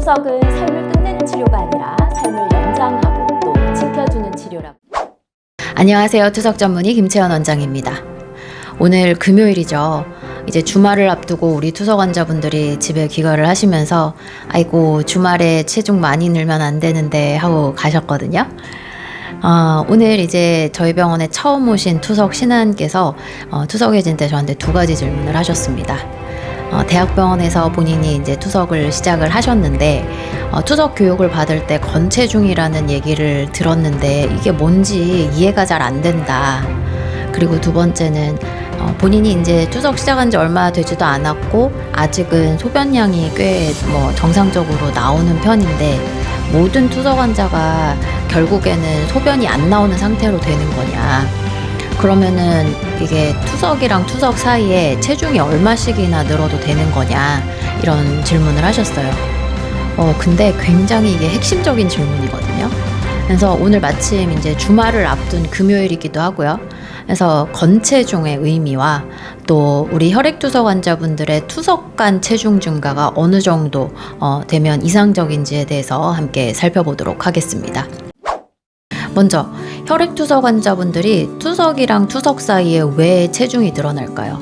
투석은 삶을 끝내는 치료가 아니라 삶을 연장하고 또 지켜주는 치료라고. 안녕하세요. 투석 전문의 김채연 원장입니다. 오늘 금요일이죠. 이제 주말을 앞두고 우리 투석 환자분들이 집에 귀가를 하시면서 아이고 주말에 체중 많이 늘면 안 되는데 하고 가셨거든요. 오늘 이제 저희 병원에 처음 오신 투석 신한께서 투석해진 때 저한테 두 가지 질문을 하셨습니다. 대학병원에서 본인이 이제 투석을 시작을 하셨는데 투석 교육을 받을 때 건체중이라는 얘기를 들었는데 이게 뭔지 이해가 잘 안 된다. 그리고 두 번째는 본인이 이제 투석 시작한 지 얼마 되지도 않았고 아직은 소변량이 꽤 정상적으로 나오는 편인데 모든 투석 환자가 결국에는 소변이 안 나오는 상태로 되는 거냐. 그러면은 이게 투석이랑 투석 사이에 체중이 얼마씩이나 늘어도 되는 거냐 이런 질문을 하셨어요. 근데 굉장히 이게 핵심적인 질문이거든요. 그래서 오늘 마침 이제 주말을 앞둔 금요일이기도 하고요. 그래서 건체중의 의미와 또 우리 혈액투석 환자분들의 투석 간 체중 증가가 어느 정도 되면 이상적인지에 대해서 함께 살펴보도록 하겠습니다. 먼저 혈액투석 환자분들이 투석이랑 투석 사이에 왜 체중이 늘어날까요?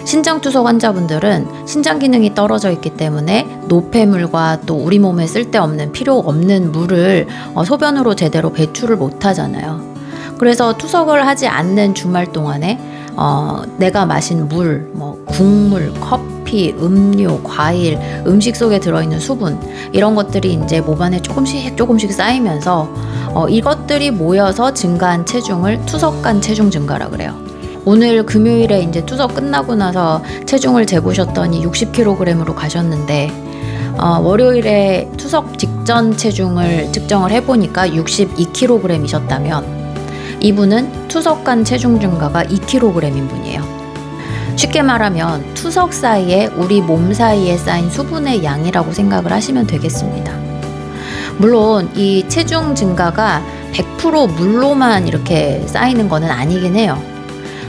신장투석 환자분들은 신장 기능이 떨어져 있기 때문에 노폐물과 또 우리 몸에 쓸데없는 필요 없는 물을 소변으로 제대로 배출을 못 하잖아요. 그래서 투석을 하지 않는 주말 동안에 내가 마신 물, 국물, 커피, 음료, 과일, 음식 속에 들어있는 수분 이런 것들이 이제 몸 안에 조금씩 쌓이면서 이것들이 모여서 증가한 체중을 투석 간 체중 증가라 그래요. 오늘 금요일에 이제 투석 끝나고 나서 체중을 재보셨더니 60kg으로 가셨는데 월요일에 투석 직전 체중을 측정을 해보니까 62kg이셨다면 이분은 투석 간 체중 증가가 2kg인 분이에요. 쉽게 말하면 투석 사이에 우리 몸 사이에 쌓인 수분의 양이라고 생각을 하시면 되겠습니다. 물론 이 체중 증가가 100% 물로만 이렇게 쌓이는 거는 아니긴 해요.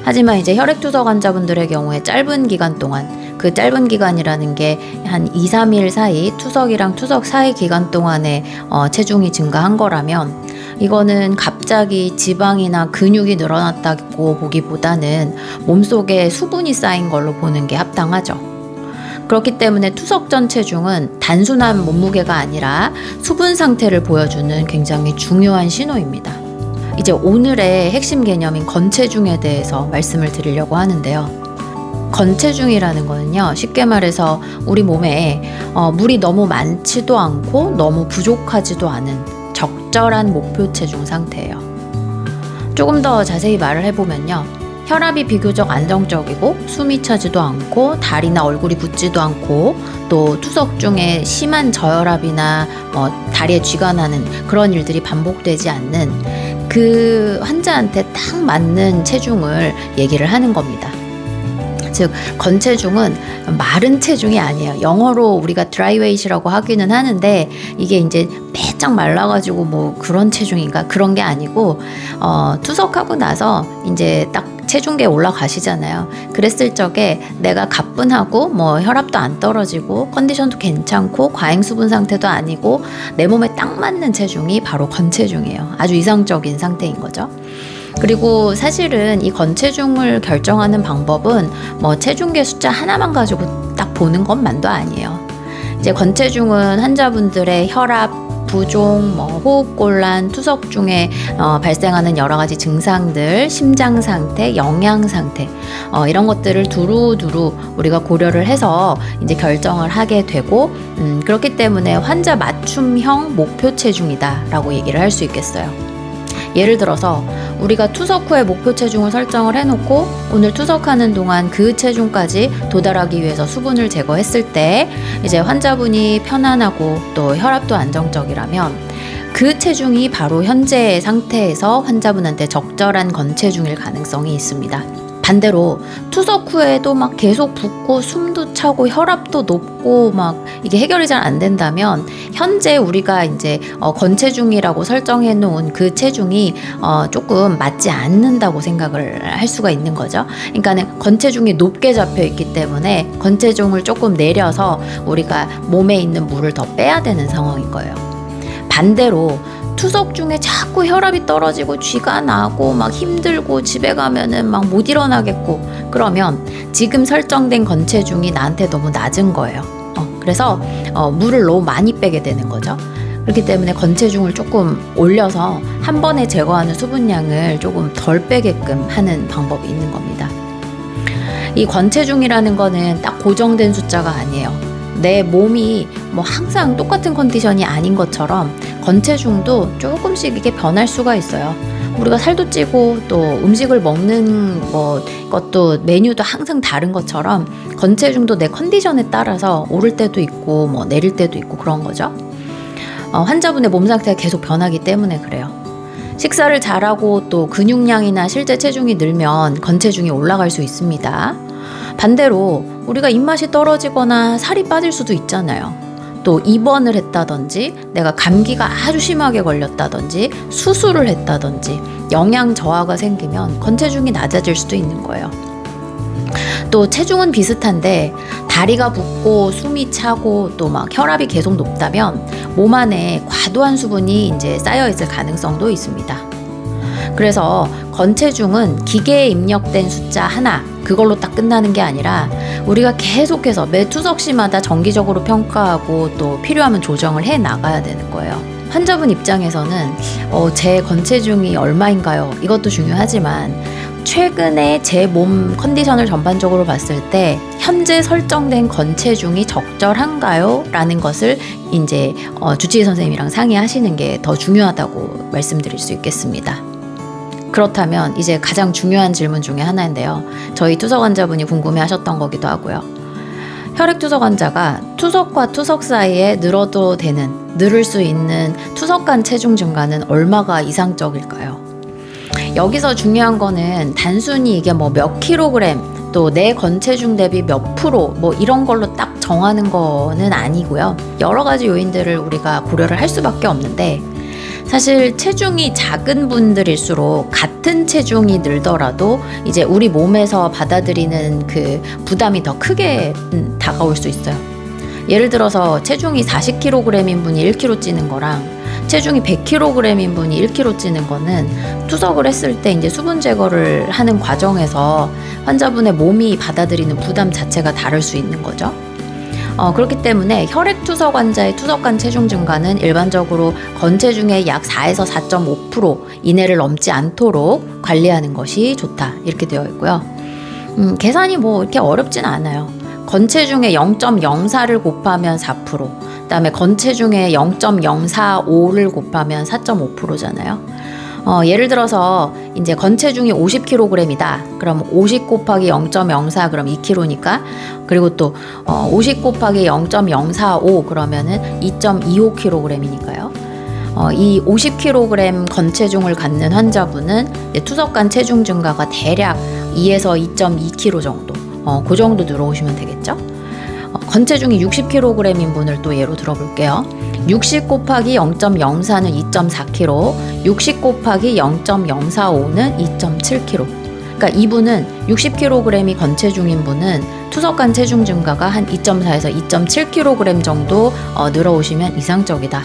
하지만 이제 혈액투석 환자분들의 경우에 짧은 기간 동안 그 짧은 기간이라는 게 한 2, 3일 사이 투석이랑 투석 사이 기간 동안에 체중이 증가한 거라면 이거는 갑자기 지방이나 근육이 늘어났다고 보기보다는 몸속에 수분이 쌓인 걸로 보는 게 합당하죠. 그렇기 때문에 투석 전 체중은 단순한 몸무게가 아니라 수분 상태를 보여주는 굉장히 중요한 신호입니다. 이제 오늘의 핵심 개념인 건체중에 대해서 말씀을 드리려고 하는데요. 건체중이라는 거는요, 쉽게 말해서 우리 몸에 물이 너무 많지도 않고 너무 부족하지도 않은 적절한 목표 체중 상태예요. 조금 더 자세히 말을 해보면요, 혈압이 비교적 안정적이고 숨이 차지도 않고 다리나 얼굴이 붓지도 않고 또 투석 중에 심한 저혈압이나 다리에 쥐가 나는 그런 일들이 반복되지 않는 그 환자한테 딱 맞는 체중을 얘기를 하는 겁니다. 즉 건체중은 마른 체중이 아니에요. 영어로 우리가 dry weight이라고 하기는 하는데 이게 이제 빼짝 말라가지고 그런 체중인가 그런 게 아니고 투석하고 나서 이제 딱 체중계에 올라가시잖아요. 그랬을 적에 내가 가뿐하고 혈압도 안 떨어지고 컨디션도 괜찮고 과잉 수분 상태도 아니고 내 몸에 딱 맞는 체중이 바로 건체중이에요. 아주 이상적인 상태인 거죠. 그리고 사실은 이 건체중을 결정하는 방법은 체중계 숫자 하나만 가지고 딱 보는 것만도 아니에요. 이제 건체중은 환자분들의 혈압, 부종, 호흡곤란, 투석 중에 발생하는 여러 가지 증상들, 심장 상태, 영양 상태 이런 것들을 두루두루 우리가 고려를 해서 이제 결정을 하게 되고 그렇기 때문에 환자 맞춤형 목표 체중이다라고 얘기를 할 수 있겠어요. 예를 들어서 우리가 투석 후에 목표 체중을 설정을 해놓고 오늘 투석하는 동안 그 체중까지 도달하기 위해서 수분을 제거했을 때 이제 환자분이 편안하고 또 혈압도 안정적이라면 그 체중이 바로 현재의 상태에서 환자분한테 적절한 건체중일 가능성이 있습니다. 반대로 투석 후에도 막 계속 붓고 숨도 차고 혈압도 높고 막 이게 해결이 잘 안 된다면 현재 우리가 이제 건체중이라고 설정해 놓은 그 체중이 조금 맞지 않는다고 생각을 할 수가 있는 거죠. 그러니까는 건체중이 높게 잡혀 있기 때문에 건체중을 조금 내려서 우리가 몸에 있는 물을 더 빼야 되는 상황인 거예요. 반대로 투석 중에 자꾸 혈압이 떨어지고 쥐가 나고 막 힘들고 집에 가면은 막 못 일어나겠고 그러면 지금 설정된 건체중이 나한테 너무 낮은 거예요. 그래서 물을 너무 많이 빼게 되는 거죠. 그렇기 때문에 건체중을 조금 올려서 한 번에 제거하는 수분량을 조금 덜 빼게끔 하는 방법이 있는 겁니다. 이 건체중이라는 거는 딱 고정된 숫자가 아니에요. 내 몸이 뭐 항상 똑같은 컨디션이 아닌 것처럼 건체중도 조금씩 이게 변할 수가 있어요. 우리가 살도 찌고 또 음식을 먹는 것도 메뉴도 항상 다른 것처럼 건체중도 내 컨디션에 따라서 오를 때도 있고 뭐 내릴 때도 있고 그런 거죠. 환자분의 몸 상태가 계속 변하기 때문에 그래요. 식사를 잘하고 또 근육량이나 실제 체중이 늘면 건체중이 올라갈 수 있습니다. 반대로 우리가 입맛이 떨어지거나 살이 빠질 수도 있잖아요. 또 입원을 했다든지 내가 감기가 아주 심하게 걸렸다든지 수술을 했다든지 영양 저하가 생기면 건체중이 낮아질 수도 있는 거예요. 또 체중은 비슷한데 다리가 붓고 숨이 차고 또 막 혈압이 계속 높다면 몸 안에 과도한 수분이 이제 쌓여 있을 가능성도 있습니다. 그래서 건체중은 기계에 입력된 숫자 하나 그걸로 딱 끝나는 게 아니라 우리가 계속해서 매 투석시마다 정기적으로 평가하고 또 필요하면 조정을 해 나가야 되는 거예요. 환자분 입장에서는 제 건체중이 얼마인가요? 이것도 중요하지만 최근에 제 몸 컨디션을 전반적으로 봤을 때 현재 설정된 건체중이 적절한가요? 라는 것을 이제 주치의 선생님이랑 상의하시는 게 더 중요하다고 말씀드릴 수 있겠습니다. 그렇다면 이제 가장 중요한 질문 중에 하나인데요. 저희 투석 환자분이 궁금해 하셨던 거기도 하고요. 혈액투석 환자가 투석과 투석 사이에 늘을 수 있는 투석 간 체중 증가는 얼마가 이상적일까요? 여기서 중요한 거는 단순히 이게 뭐 몇 킬로그램 또 내 건체중 대비 몇 프로 뭐 이런 걸로 딱 정하는 거는 아니고요. 여러 가지 요인들을 우리가 고려를 할 수밖에 없는데 사실 체중이 작은 분들일수록 같은 체중이 늘더라도 이제 우리 몸에서 받아들이는 그 부담이 더 크게 다가올 수 있어요. 예를 들어서 체중이 40kg인 분이 1kg 찌는 거랑 체중이 100kg인 분이 1kg 찌는 거는 투석을 했을 때 이제 수분 제거를 하는 과정에서 환자분의 몸이 받아들이는 부담 자체가 다를 수 있는 거죠. 그렇기 때문에 혈액투석 환자의 투석간 체중 증가는 일반적으로 건체중의 약 4에서 4.5% 이내를 넘지 않도록 관리하는 것이 좋다 이렇게 되어 있고요. 계산이 뭐 이렇게 어렵진 않아요. 건체중의 0.04를 곱하면 4%, 그다음에 건체중의 0.045를 곱하면 4.5%잖아요. 예를 들어서 이제 건체중이 50kg이다. 그럼 50 곱하기 0.04 그럼 2kg니까 그리고 또 50 곱하기 0.045 그러면은 2.25kg이니까요. 이 50kg 건체중을 갖는 환자분은 투석간 체중 증가가 대략 2에서 2.2kg 정도. 그 정도 들어오시면 되겠죠. 건체중이 60kg인 분을 또 예로 들어볼게요. 60 곱하기 0.04는 2.4kg, 60 곱하기 0.045는 2.7kg. 그러니까 이분은 60kg이 건체중인 분은 투석간 체중 증가가 한 2.4에서 2.7kg 정도 늘어오시면 이상적이다.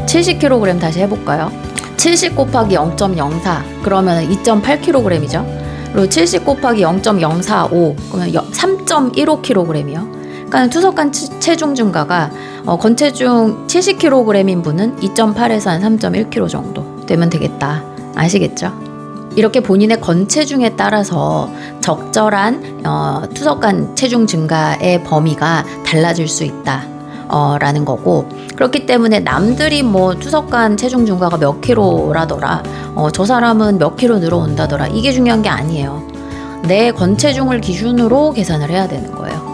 70kg 다시 해볼까요? 70 곱하기 0.04 그러면 2.8kg이죠. 그리고 70 곱하기 0.045 그러면 3.15kg이요. 그러니까 투석간 체중 증가가 건체중 70kg인 분은 2.8에서 한 3.1kg 정도 되면 되겠다. 아시겠죠? 이렇게 본인의 건체중에 따라서 적절한 투석간 체중 증가의 범위가 달라질 수 있다. 라는 거고 그렇기 때문에 남들이 뭐 투석간 체중 증가가 몇 킬로라더라 저 사람은 몇 킬로 늘어온다더라 이게 중요한 게 아니에요. 내 건체중을 기준으로 계산을 해야 되는 거예요.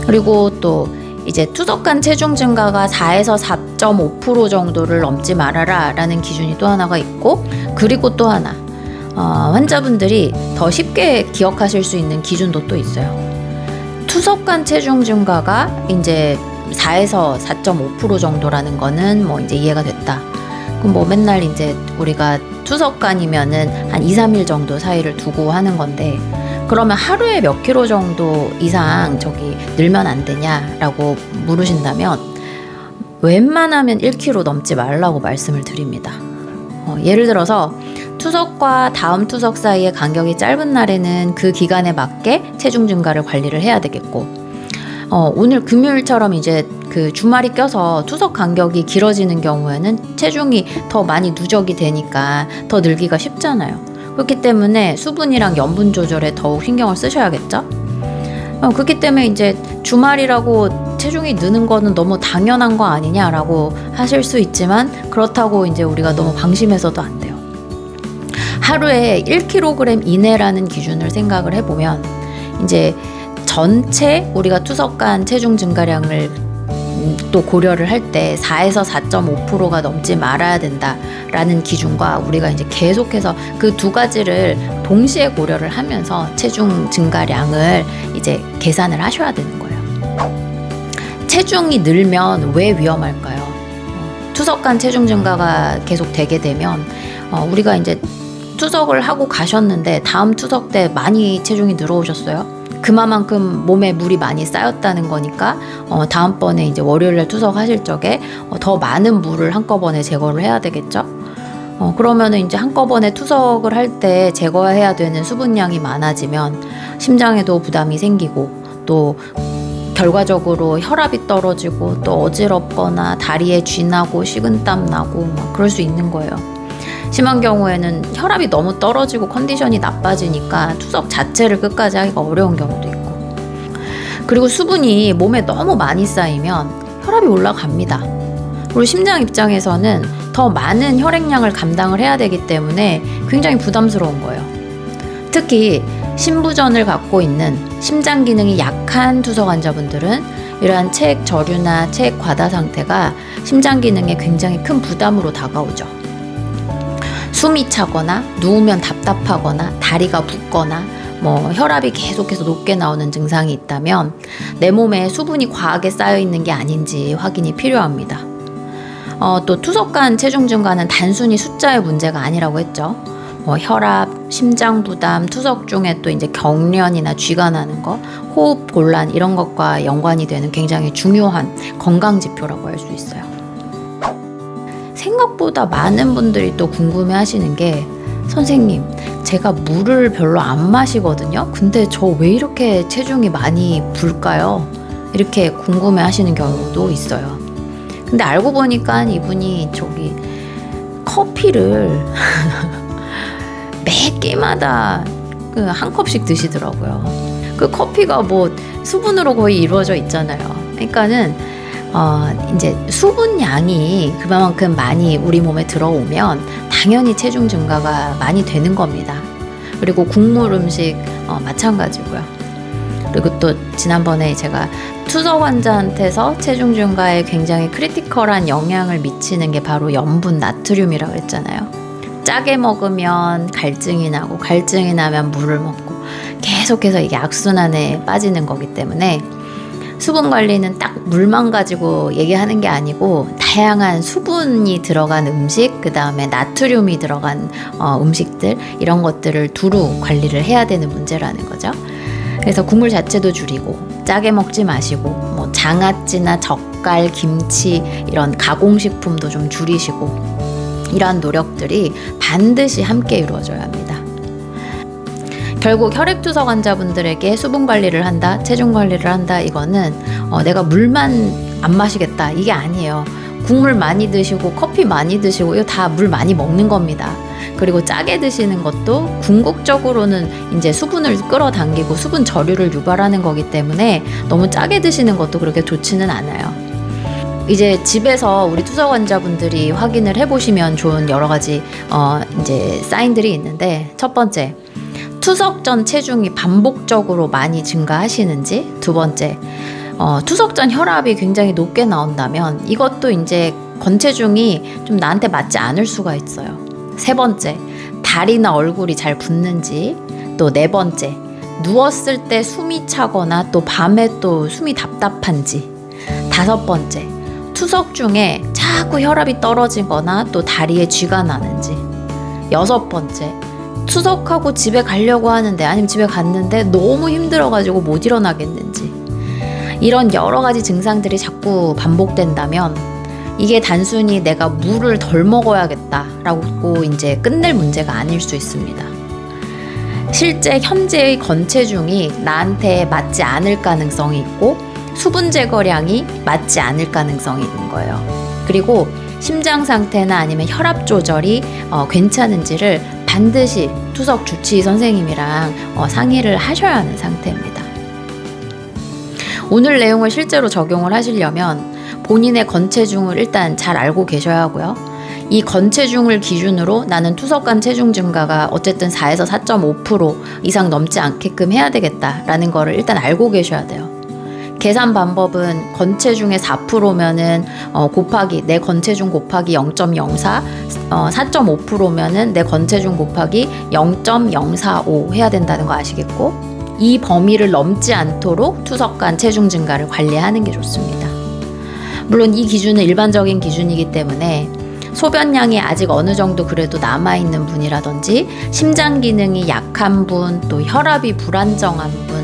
그리고 또 이제 투석간 체중 증가가 4에서 4.5% 정도를 넘지 말아라 라는 기준이 또 하나가 있고 그리고 또 하나 환자분들이 더 쉽게 기억하실 수 있는 기준도 또 있어요. 투석간 체중 증가가 이제 4에서 4.5% 정도라는 거는 뭐 이제 이해가 됐다. 그럼 뭐 맨날 이제 우리가 투석간이면은 한 2, 3일 정도 사이를 두고 하는 건데, 그러면 하루에 몇 킬로 정도 이상 늘면 안 되냐라고 물으신다면 웬만하면 1kg 넘지 말라고 말씀을 드립니다. 예를 들어서 투석과 다음 투석 사이의 간격이 짧은 날에는 그 기간에 맞게 체중 증가를 관리를 해야 되겠고, 오늘 금요일처럼 이제 그 주말이 껴서 투석 간격이 길어지는 경우에는 체중이 더 많이 누적이 되니까 더 늘기가 쉽잖아요. 그렇기 때문에 수분이랑 염분 조절에 더욱 신경을 쓰셔야겠죠. 그렇기 때문에 이제 주말이라고 체중이 느는 거는 너무 당연한 거 아니냐라고 하실 수 있지만, 그렇다고 이제 우리가 너무 방심해서도 안 돼요. 하루에 1kg 이내라는 기준을 생각을 해보면 이제 전체 우리가 투석간 체중 증가량을 또 고려를 할 때 4에서 4.5%가 넘지 말아야 된다라는 기준과, 우리가 이제 계속해서 그 두 가지를 동시에 고려를 하면서 체중 증가량을 이제 계산을 하셔야 되는 거예요. 체중이 늘면 왜 위험할까요? 투석간 체중 증가가 계속 되게 되면 우리가 이제 투석을 하고 가셨는데 다음 투석 때 많이 체중이 늘어오셨어요. 그만큼 몸에 물이 많이 쌓였다는 거니까 다음번에 이제 월요일날 투석하실 적에 더 많은 물을 한꺼번에 제거를 해야 되겠죠. 그러면은 이제 한꺼번에 투석을 할 때 제거해야 되는 수분량이 많아지면 심장에도 부담이 생기고, 또 결과적으로 혈압이 떨어지고 또 어지럽거나 다리에 쥐나고 식은땀 나고 막 그럴 수 있는 거예요. 심한 경우에는 혈압이 너무 떨어지고 컨디션이 나빠지니까 투석 자체를 끝까지 하기가 어려운 경우도 있고, 그리고 수분이 몸에 너무 많이 쌓이면 혈압이 올라갑니다. 그리고 심장 입장에서는 더 많은 혈액량을 감당을 해야 되기 때문에 굉장히 부담스러운 거예요. 특히 심부전을 갖고 있는 심장 기능이 약한 투석 환자분들은 이러한 체액 저류나 체액 과다 상태가 심장 기능에 굉장히 큰 부담으로 다가오죠. 숨이 차거나 누우면 답답하거나 다리가 붓거나 혈압이 계속해서 높게 나오는 증상이 있다면 내 몸에 수분이 과하게 쌓여 있는 게 아닌지 확인이 필요합니다. 또 투석간 체중 증가는 단순히 숫자의 문제가 아니라고 했죠. 혈압, 심장 부담, 투석 중에 또 이제 경련이나 쥐가 나는 거, 호흡 곤란 이런 것과 연관이 되는 굉장히 중요한 건강 지표라고 할 수 있어요. 생각보다 많은 분들이 또 궁금해 하시는 게, 선생님, 제가 물을 별로 안 마시거든요. 근데 저 왜 이렇게 체중이 많이 불까요? 이렇게 궁금해 하시는 경우도 있어요. 근데 알고 보니까 이분이 커피를 매 끼마다 한 컵씩 드시더라고요. 그 커피가 수분으로 거의 이루어져 있잖아요. 그러니까는 이제 수분량이 그만큼 많이 우리 몸에 들어오면 당연히 체중 증가가 많이 되는 겁니다. 그리고 국물 음식 마찬가지고요. 그리고 또 지난번에 제가 투석 환자한테서 체중 증가에 굉장히 크리티컬한 영향을 미치는 게 바로 염분 나트륨이라고 했잖아요. 짜게 먹으면 갈증이 나고, 갈증이 나면 물을 먹고, 계속해서 이게 악순환에 빠지는 거기 때문에 수분 관리는 딱 물만 가지고 얘기하는 게 아니고 다양한 수분이 들어간 음식, 그 다음에 나트륨이 들어간 음식들, 이런 것들을 두루 관리를 해야 되는 문제라는 거죠. 그래서 국물 자체도 줄이고, 짜게 먹지 마시고, 장아찌나 젓갈, 김치 이런 가공식품도 좀 줄이시고, 이러한 노력들이 반드시 함께 이루어져야 합니다. 결국 혈액투석 환자분들에게 수분 관리를 한다, 체중 관리를 한다, 이거는 내가 물만 안 마시겠다, 이게 아니에요. 국물 많이 드시고 커피 많이 드시고 이거 다 물 많이 먹는 겁니다. 그리고 짜게 드시는 것도 궁극적으로는 이제 수분을 끌어당기고 수분 저류를 유발하는 거기 때문에 너무 짜게 드시는 것도 그렇게 좋지는 않아요. 이제 집에서 우리 투석 환자분들이 확인을 해보시면 좋은 여러 가지 이제 사인들이 있는데, 첫 번째, 투석 전 체중이 반복적으로 많이 증가하시는지, 두 번째, 투석 전 혈압이 굉장히 높게 나온다면 이것도 이제 건체중이 좀 나한테 맞지 않을 수가 있어요. 세 번째, 다리나 얼굴이 잘 붓는지, 또 네 번째, 누웠을 때 숨이 차거나 또 밤에 또 숨이 답답한지, 다섯 번째, 투석 중에 자꾸 혈압이 떨어지거나 또 다리에 쥐가 나는지, 여섯 번째, 투석하고 집에 가려고 하는데 아니면 집에 갔는데 너무 힘들어가지고 못 일어나겠는지, 이런 여러 가지 증상들이 자꾸 반복된다면 이게 단순히 내가 물을 덜 먹어야겠다라고 이제 끝낼 문제가 아닐 수 있습니다. 실제 현재의 건체중이 나한테 맞지 않을 가능성이 있고 수분 제거량이 맞지 않을 가능성이 있는 거예요. 그리고 심장 상태나 아니면 혈압 조절이 괜찮은지를 반드시 투석 주치의 선생님이랑 상의를 하셔야 하는 상태입니다. 오늘 내용을 실제로 적용을 하시려면 본인의 건체중을 일단 잘 알고 계셔야 하고요. 이 건체중을 기준으로 나는 투석간 체중 증가가 어쨌든 4에서 4.5% 이상 넘지 않게끔 해야 되겠다라는 거를 일단 알고 계셔야 돼요. 계산 방법은 건체중의 4%면은 곱하기 내 건체중 곱하기 0.04, 4.5%면은 내 건체중 곱하기 0.045 해야 된다는 거 아시겠고, 이 범위를 넘지 않도록 투석간 체중 증가를 관리하는 게 좋습니다. 물론 이 기준은 일반적인 기준이기 때문에 소변량이 아직 어느 정도 그래도 남아있는 분이라든지 심장 기능이 약한 분, 또 혈압이 불안정한 분,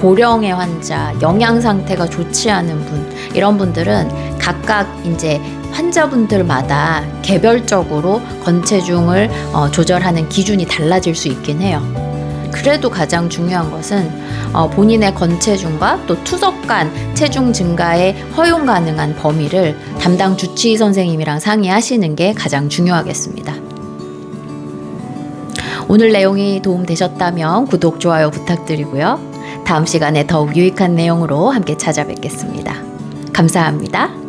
고령의 환자, 영양 상태가 좋지 않은 분, 이런 분들은 각각 이제 환자분들마다 개별적으로 건체중을 조절하는 기준이 달라질 수 있긴 해요. 그래도 가장 중요한 것은 본인의 건체중과 또 투석간 체중 증가에 허용 가능한 범위를 담당 주치의 선생님이랑 상의하시는 게 가장 중요하겠습니다. 오늘 내용이 도움되셨다면 구독, 좋아요 부탁드리고요. 다음 시간에 더욱 유익한 내용으로 함께 찾아뵙겠습니다. 감사합니다.